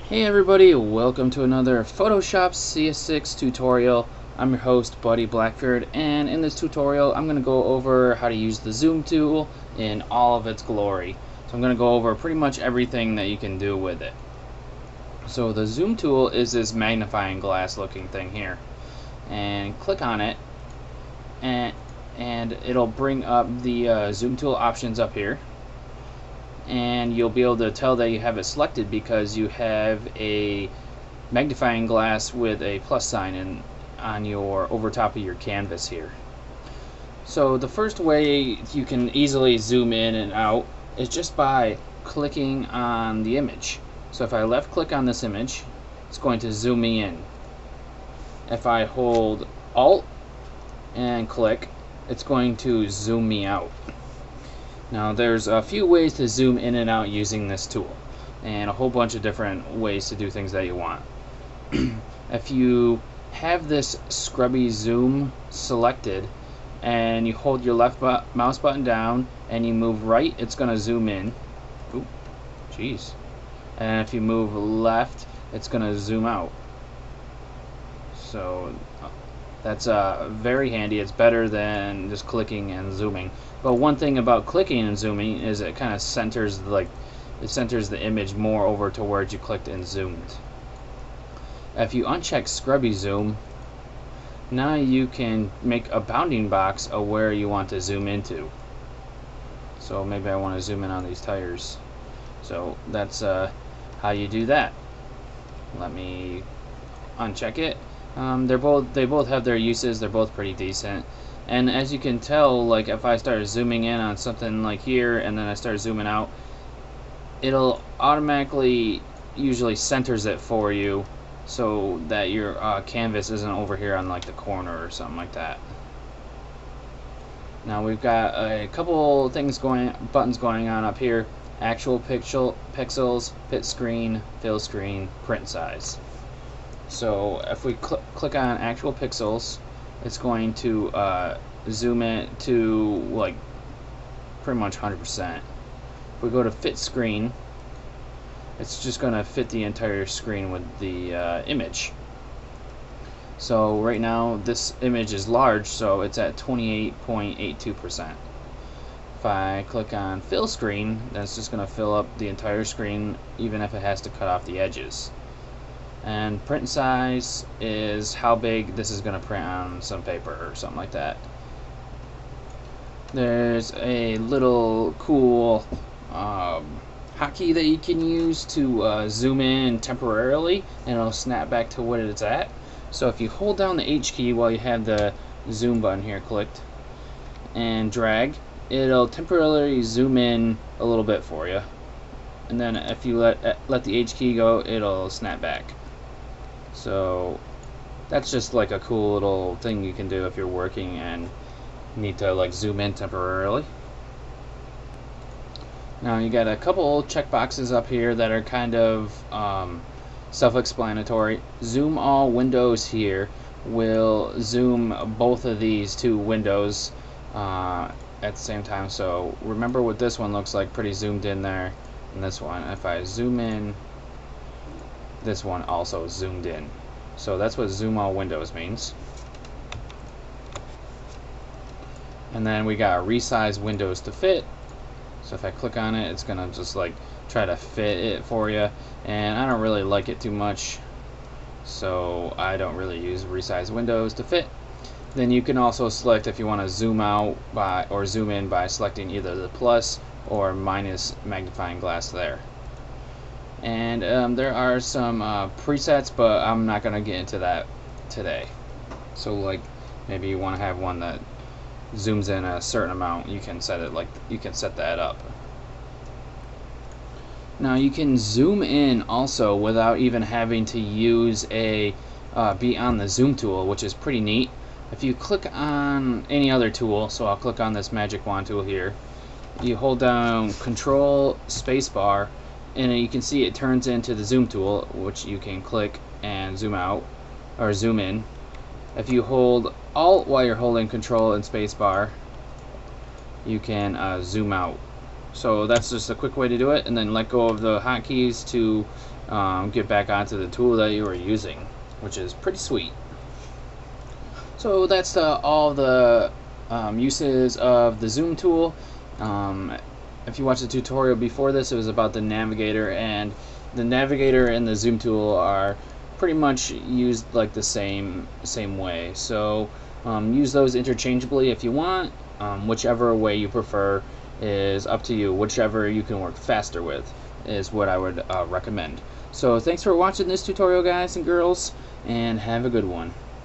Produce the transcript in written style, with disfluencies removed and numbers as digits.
Hey everybody, welcome to another Photoshop CS6 tutorial. I'm your host, Buddy Blackford, and in this tutorial I'm going to go over how to use the zoom tool in all of its glory. So I'm going to go over pretty much everything that you can do with it. So the zoom tool is this magnifying glass looking thing here. And click on it, and it'll bring up the zoom tool options up here. And you'll be able to tell that you have it selected because you have a magnifying glass with a plus sign on your over top of your canvas here. So the first way you can easily zoom in and out is just by clicking on the image. So if I left click on this image, it's going to zoom me in. If I hold Alt and click, it's going to zoom me out. Now there's a few ways to zoom in and out using this tool, and a whole bunch of different ways to do things that you want. If you have this scrubby zoom selected and you hold your left mouse button down and you move right, it's going to zoom in. Oop, jeez. And if you move left, it's going to zoom out. So that's very handy. It's better than just clicking and zooming. But one thing about clicking and zooming is it kind of centers the image more over to where you clicked and zoomed. If you uncheck scrubby zoom, now you can make a bounding box of where you want to zoom into. So maybe I want to zoom in on these tires. So that's how you do that. Let me uncheck it. They both have their uses. They're both pretty decent. And as you can tell, like if I start zooming in on something like here and then I start zooming out, it'll automatically usually centers it for you so that your canvas isn't over here on like the corner or something like that. Now we've got a couple things buttons going on up here: actual pixels, fit screen, fill screen, print size. So if we click on actual pixels, it's going to zoom it to like pretty much 100%. If we go to fit screen, it's just going to fit the entire screen with the image. So right now this image is large, so it's at 28.82%. If I click on fill screen, then it's just going to fill up the entire screen, even if it has to cut off the edges. And print size is how big this is going to print on some paper or something like that. There's a little cool hotkey that you can use to zoom in temporarily, and it'll snap back to what it's at. So if you hold down the H key while you have the zoom button here clicked and drag, it'll temporarily zoom in a little bit for you. And then if you let the H key go, it'll snap back. So that's just like a cool little thing you can do if you're working and need to like zoom in temporarily. Now you got a couple checkboxes up here that are kind of self-explanatory. Zoom all windows here will zoom both of these two windows at the same time. So remember what this one looks like, pretty zoomed in there, and this one, if I zoom in, this one also zoomed in. So that's what zoom all windows means. And then we got resize windows to fit. So if I click on it, it's gonna just like try to fit it for you, and I don't really like it too much, so I don't really use resize windows to fit. Then you can also select if you want to zoom out or zoom in by selecting either the plus or minus magnifying glass there. And there are some presets, but I'm not gonna get into that today. So like maybe you want to have one that zooms in a certain amount, you can set that up. Now you can zoom in also without even having to use be on the zoom tool, which is pretty neat. If you click on any other tool, so I'll click on this magic wand tool here, you hold down Control Spacebar, and you can see it turns into the zoom tool, which you can click and zoom out or zoom in. If you hold Alt while you're holding Control and Spacebar, you can zoom out. So that's just a quick way to do it, and then let go of the hotkeys to get back onto the tool that you were using, which is pretty sweet. So that's all the uses of the zoom tool. If you watched the tutorial before this, it was about the navigator, and the navigator and the zoom tool are pretty much used like the same way. So use those interchangeably if you want. Whichever way you prefer is up to you. Whichever you can work faster with is what I would recommend. So thanks for watching this tutorial, guys and girls, and have a good one.